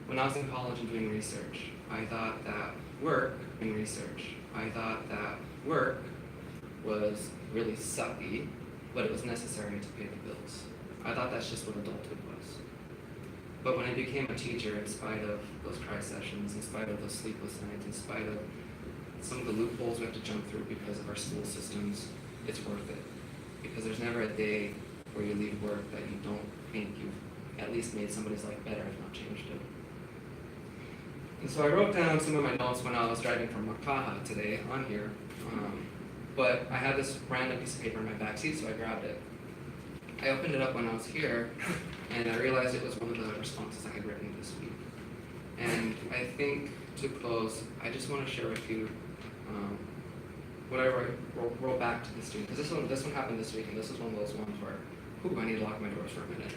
[SPEAKER 7] When I was in college and doing research, I thought that work was really sucky, but it was necessary to pay the bills. I thought that's just what adulthood was. But when I became a teacher, in spite of those cry sessions, in spite of those sleepless nights, in spite of some of the loopholes we have to jump through because of our school systems, it's worth it. Because there's never a day where you leave work that you don't think you've at least made somebody's life better, if not changed it. And so I wrote down some of my notes when I was driving from Makaha today on here. But I had this random piece of paper in my back seat, so I grabbed it. I opened it up when I was here, and I realized it was one of the responses I had written this week. And I think to close, I just want to share with you what I wrote back to the student. Because this one happened this week, and this is one of those ones where, I need to lock my doors for a minute.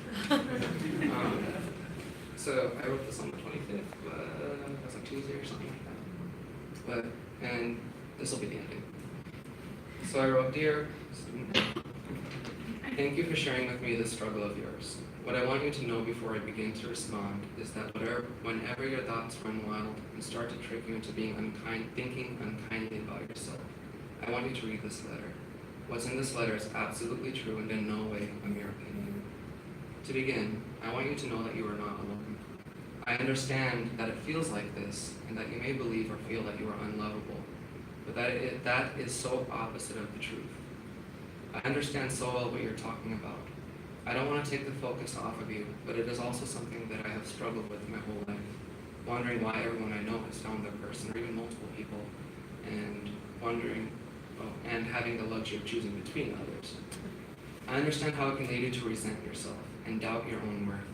[SPEAKER 7] So I wrote this on the 25th, that's like Tuesday or something like that. And this will be the ending. So I wrote, "Dear student, thank you for sharing with me this struggle of yours. What I want you to know before I begin to respond is that whenever your thoughts run wild and start to trick you into thinking unkindly about yourself, I want you to read this letter. What's in this letter is absolutely true and in no way a mere opinion. To begin, I want you to know that you are not alone. I understand that it feels like this and that you may believe or feel that you are unlovable, but that is so opposite of the truth. I understand so well what you're talking about. I don't want to take the focus off of you, but it is also something that I have struggled with my whole life, wondering why everyone I know has found their person, or even multiple people, and and having the luxury of choosing between others. I understand how it can lead you to resent yourself and doubt your own worth.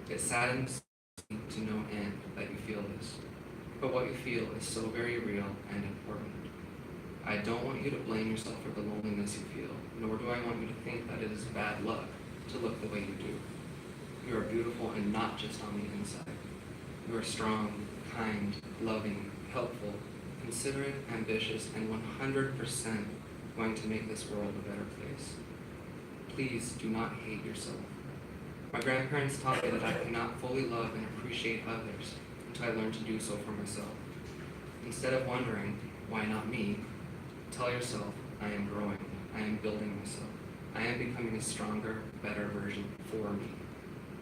[SPEAKER 7] It saddens me to no end that you feel this, but what you feel is so very real and important. I don't want you to blame yourself for the loneliness you feel, nor do I want you to think that it is bad luck to look the way you do. You are beautiful and not just on the inside. You are strong, kind, loving, helpful, considerate, ambitious, and 100% going to make this world a better place. Please do not hate yourself. My grandparents taught me that I cannot fully love and appreciate others until I learn to do so for myself. Instead of wondering, why not me? Tell yourself, I am growing, I am building myself. I am becoming a stronger, better version for me.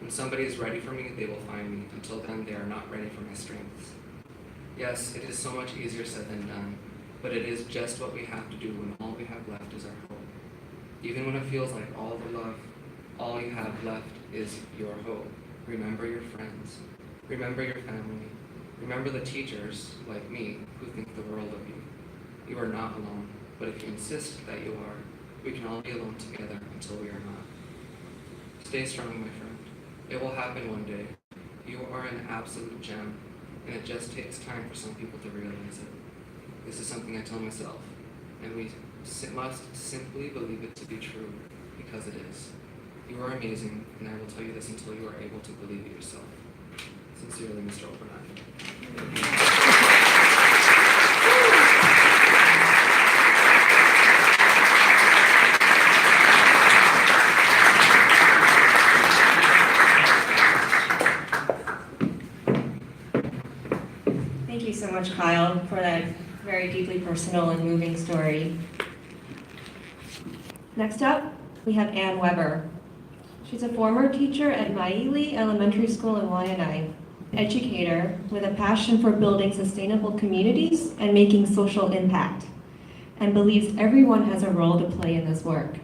[SPEAKER 7] When somebody is ready for me, they will find me. Until then, they are not ready for my strengths. Yes, it is so much easier said than done, but it is just what we have to do when all we have left is our hope. Even when it feels like all you have left is your hope. Remember your friends. Remember your family. Remember the teachers, like me, who think the world of you. You are not alone, but if you insist that you are, we can all be alone together until we are not. Stay strong, my friend. It will happen one day. You are an absolute gem, and it just takes time for some people to realize it. This is something I tell myself, and we must simply believe it to be true, because it is. You are amazing, and I will tell you this until you are able to believe it yourself. Sincerely, Mr. Obernath.
[SPEAKER 1] Thank you so much, Kyle, for that very deeply personal and moving story. Next up, we have Ann Weber. She's a former teacher at Maili Elementary School in Waianae, educator with a passion for building sustainable communities and making social impact, and believes everyone has a role to play in this work.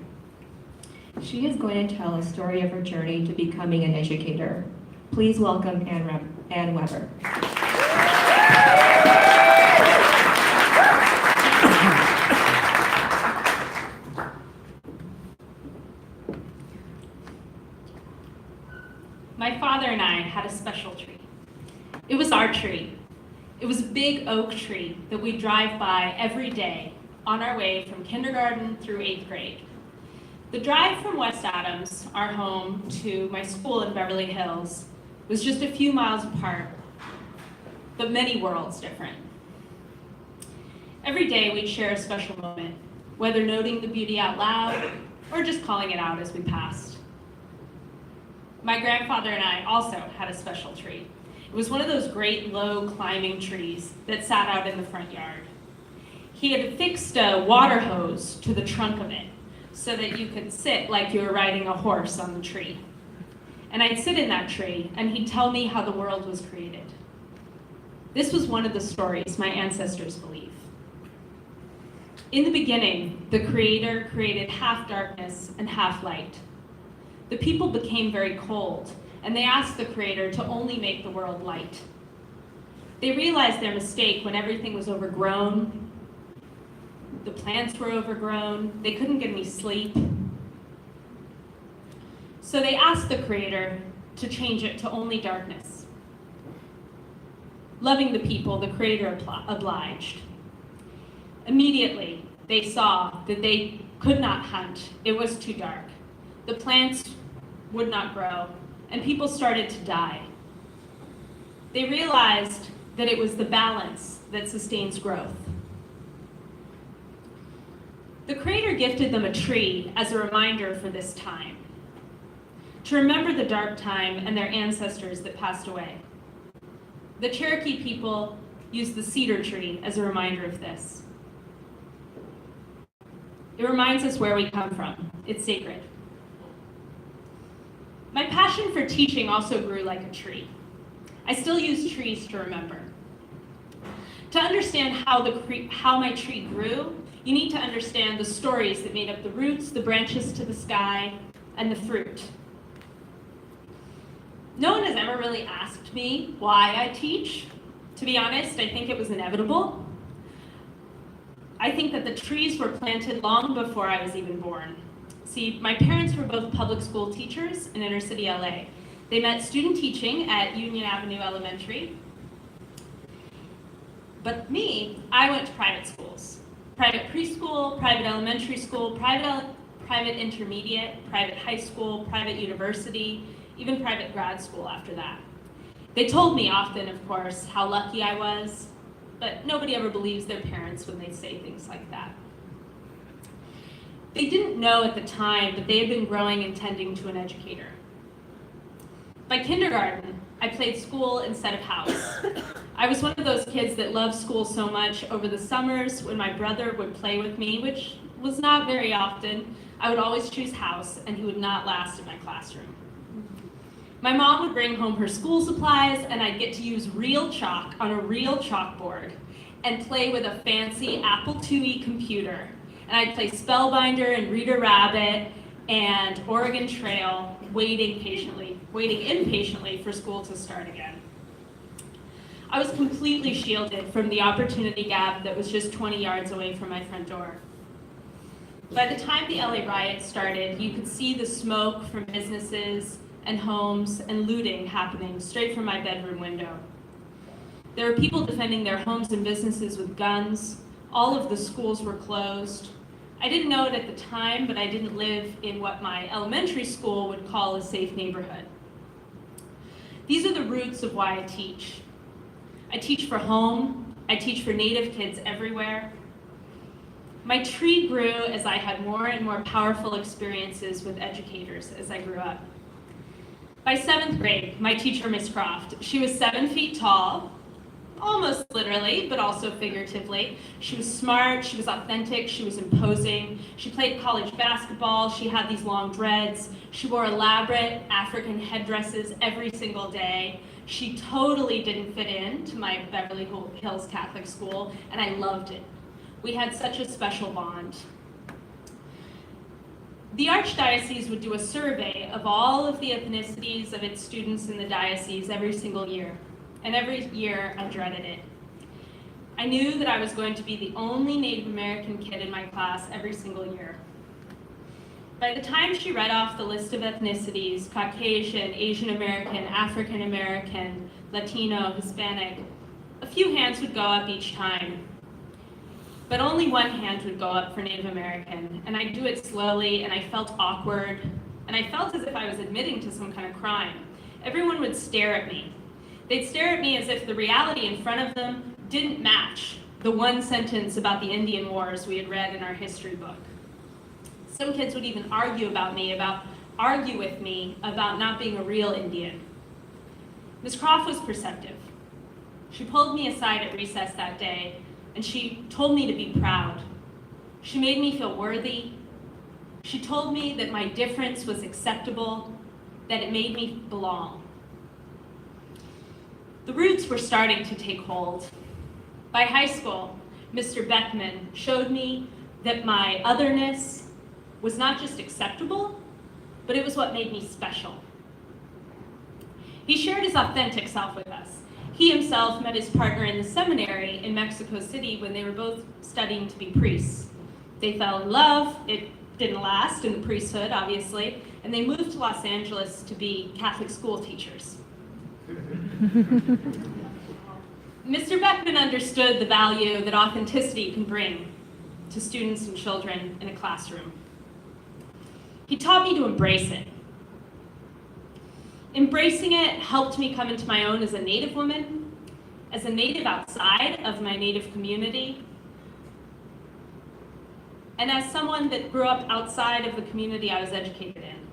[SPEAKER 1] She is going to tell a story of her journey to becoming an educator. Please welcome Ann Weber.
[SPEAKER 8] My father and I had a special tree. It was our tree. It was a big oak tree that we drive by every day on our way from kindergarten through 8th grade. The drive from West Adams, our home, to my school in Beverly Hills was just a few miles apart, but many worlds different. Every day we'd share a special moment, whether noting the beauty out loud or just calling it out as we passed. My grandfather and I also had a special tree. It was one of those great low climbing trees that sat out in the front yard. He had affixed a water hose to the trunk of it so that you could sit like you were riding a horse on the tree. And I'd sit in that tree and he'd tell me how the world was created. This was one of the stories my ancestors believe. In the beginning, the Creator created half darkness and half light. The people became very cold, and they asked the Creator to only make the world light. They realized their mistake when everything was overgrown, the plants were overgrown, they couldn't get any sleep. So they asked the Creator to change it to only darkness. Loving the people, the Creator obliged. Immediately, they saw that they could not hunt. It was too dark. The plants would not grow, and people started to die. They realized that it was the balance that sustains growth. The Creator gifted them a tree as a reminder for this time, to remember the dark time and their ancestors that passed away. The Cherokee people used the cedar tree as a reminder of this. It reminds us where we come from. It's sacred. My passion for teaching also grew like a tree. I still use trees to remember. To understand how my tree grew, you need to understand the stories that made up the roots, the branches to the sky, and the fruit. No one has ever really asked me why I teach. To be honest, I think it was inevitable. I think that the trees were planted long before I was even born. See, my parents were both public school teachers in inner city LA. They met student teaching at Union Avenue Elementary. But me, I went to private schools. Private preschool, private elementary school, private intermediate, private high school, private university, even private grad school after that. They told me often, of course, how lucky I was, but nobody ever believes their parents when they say things like that. They didn't know at the time, but they had been growing and tending to an educator. By kindergarten, I played school instead of house. I was one of those kids that loved school so much over the summers when my brother would play with me, which was not very often. I would always choose house, and he would not last in my classroom. My mom would bring home her school supplies, and I'd get to use real chalk on a real chalkboard and play with a fancy Apple IIe computer. And I'd play Spellbinder and Reader Rabbit and Oregon Trail, waiting impatiently for school to start again. I was completely shielded from the opportunity gap that was just 20 yards away from my front door. By the time the LA riots started, you could see the smoke from businesses and homes and looting happening straight from my bedroom window. There were people defending their homes and businesses with guns. All of the schools were closed. I didn't know it at the time, but I didn't live in what my elementary school would call a safe neighborhood. These are the roots of why I teach. I teach for home. I teach for Native kids everywhere. My tree grew as I had more and more powerful experiences with educators as I grew up. By 7th grade, my teacher, Miss Croft, she was 7 feet tall, almost literally, but also figuratively. She was smart, she was authentic, she was imposing. She played college basketball, she had these long dreads. She wore elaborate African headdresses every single day. She totally didn't fit in to my Beverly Hills Catholic school, and I loved it. We had such a special bond. The Archdiocese would do a survey of all of the ethnicities of its students in the diocese every single year. And every year I dreaded it. I knew that I was going to be the only Native American kid in my class every single year. By the time she read off the list of ethnicities, Caucasian, Asian American, African American, Latino, Hispanic, a few hands would go up each time. But only one hand would go up for Native American, and I'd do it slowly, and I felt awkward, and I felt as if I was admitting to some kind of crime. Everyone would stare at me. They'd stare at me as if the reality in front of them didn't match the one sentence about the Indian Wars we had read in our history book. Some kids would even argue with me about not being a real Indian. Ms. Croft was perceptive. She pulled me aside at recess that day, and she told me to be proud. She made me feel worthy. She told me that my difference was acceptable, that it made me belong. The roots were starting to take hold. By high school, Mr. Beckman showed me that my otherness was not just acceptable, but it was what made me special. He shared his authentic self with us. He himself met his partner in the seminary in Mexico City when they were both studying to be priests. They fell in love. It didn't last in the priesthood, obviously, and they moved to Los Angeles to be Catholic school teachers. Mr. Beckman understood the value that authenticity can bring to students and children in a classroom. He taught me to embrace it. Embracing it helped me come into my own as a Native woman, as a Native outside of my Native community, and as someone that grew up outside of the community I was educated in.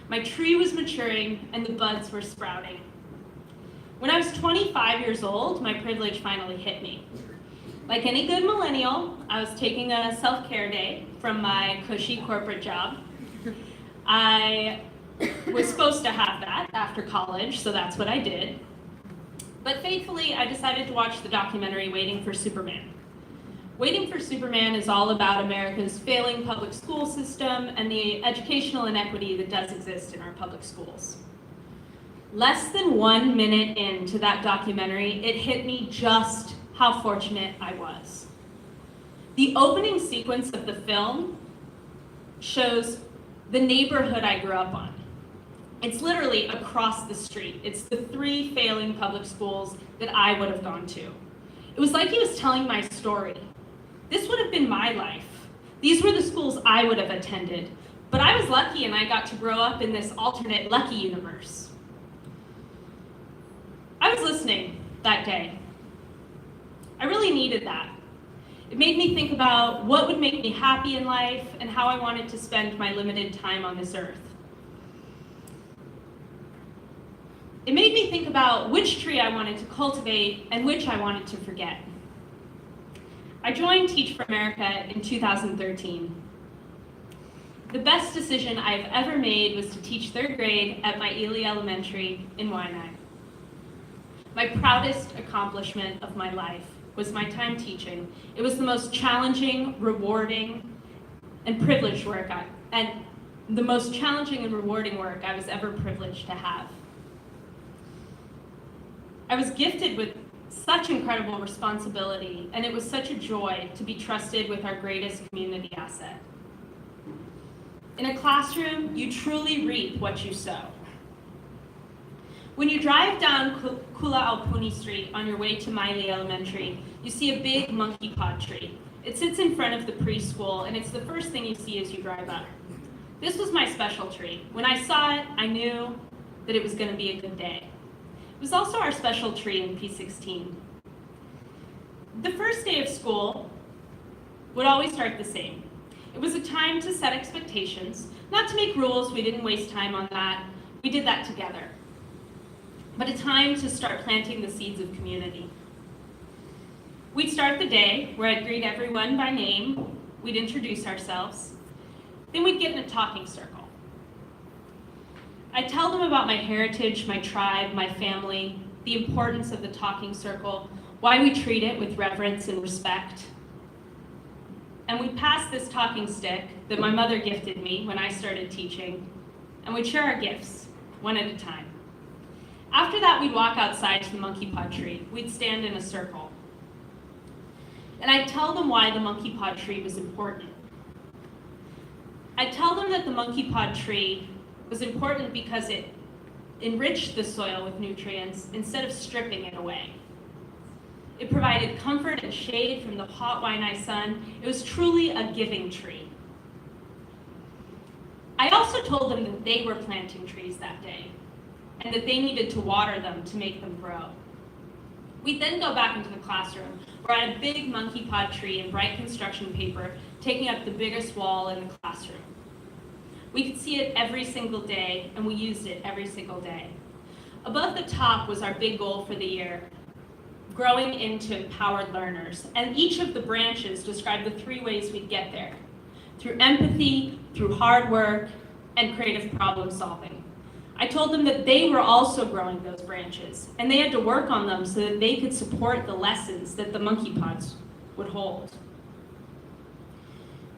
[SPEAKER 8] My tree was maturing and the buds were sprouting. When I was 25 years old, my privilege finally hit me. Like any good millennial, I was taking a self-care day from my cushy corporate job. I was supposed to have that after college, so that's what I did. But faithfully, I decided to watch the documentary Waiting for Superman. Waiting for Superman is all about America's failing public school system and the educational inequity that does exist in our public schools. Less than 1 minute into that documentary, it hit me just how fortunate I was. The opening sequence of the film shows the neighborhood I grew up on. It's literally across the street. It's the 3 failing public schools that I would have gone to. It was like he was telling my story. This would have been my life. These were the schools I would have attended. But I was lucky and I got to grow up in this alternate lucky universe. I was listening that day. I really needed that. It made me think about what would make me happy in life and how I wanted to spend my limited time on this earth. It made me think about which tree I wanted to cultivate and which I wanted to forget. I joined Teach for America in 2013. The best decision I've ever made was to teach 3rd grade at my Ely Elementary in Waianae. My proudest accomplishment of my life was my time teaching. It was the most challenging, rewarding, and privileged work I was ever privileged to have. I was gifted with such incredible responsibility, and it was such a joy to be trusted with our greatest community asset. In a classroom, you truly reap what you sow. When you drive down Kula-Aupuni Street on your way to Miley Elementary, you see a big monkey pod tree. It sits in front of the preschool, and it's the first thing you see as you drive up. This was my special tree. When I saw it, I knew that it was going to be a good day. It was also our special tree in P16. The first day of school would always start the same. It was a time to set expectations, not to make rules. We didn't waste time on that. We did that together. but a time to start planting the seeds of community. We'd start the day where I'd greet everyone by name, we'd introduce ourselves, then we'd get in a talking circle. I'd tell them about my heritage, my tribe, my family, the importance of the talking circle, why we treat it with reverence and respect. And we'd pass this talking stick that my mother gifted me when I started teaching, and we'd share our gifts, one at a time. After that, we'd walk outside to the monkey pod tree. We'd stand in a circle. And I'd tell them why the monkey pod tree was important. I'd tell them that the monkey pod tree was important because it enriched the soil with nutrients instead of stripping it away. It provided comfort and shade from the hot Waianae sun. It was truly a giving tree. I also told them that they were planting trees that day and that they needed to water them to make them grow. We'd then go back into the classroom where I had a big monkey pod tree in bright construction paper taking up the biggest wall in the classroom. We could see it every single day, and we used it every single day. Above the top was our big goal for the year, growing into empowered learners. And each of the branches described the 3 ways we'd get there: through empathy, through hard work, and creative problem solving. I told them that they were also growing those branches, and they had to work on them so that they could support the lessons that the monkey pods would hold.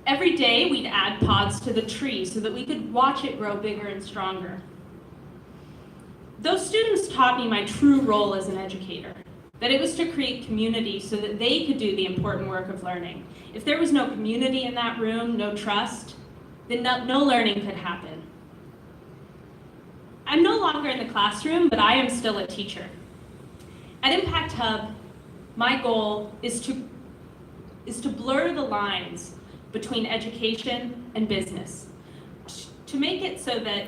[SPEAKER 8] Every day, we'd add pods to the tree so that we could watch it grow bigger and stronger. Those students taught me my true role as an educator, that it was to create community so that they could do the important work of learning. If there was no community in that room, no trust, then no learning could happen. I'm no longer in the classroom, but I am still a teacher. At Impact Hub, my goal is to blur the lines between education and business, to make it so that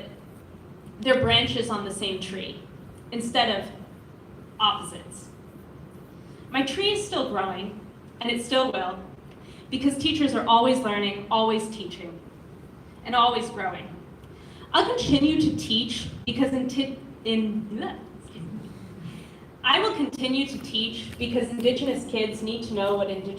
[SPEAKER 8] they're branches on the same tree instead of opposites. My tree is still growing, and it still will, because teachers are always learning, always teaching, and always growing. I'll continue to teach because I will continue to teach because Indigenous kids need to know what Indigenous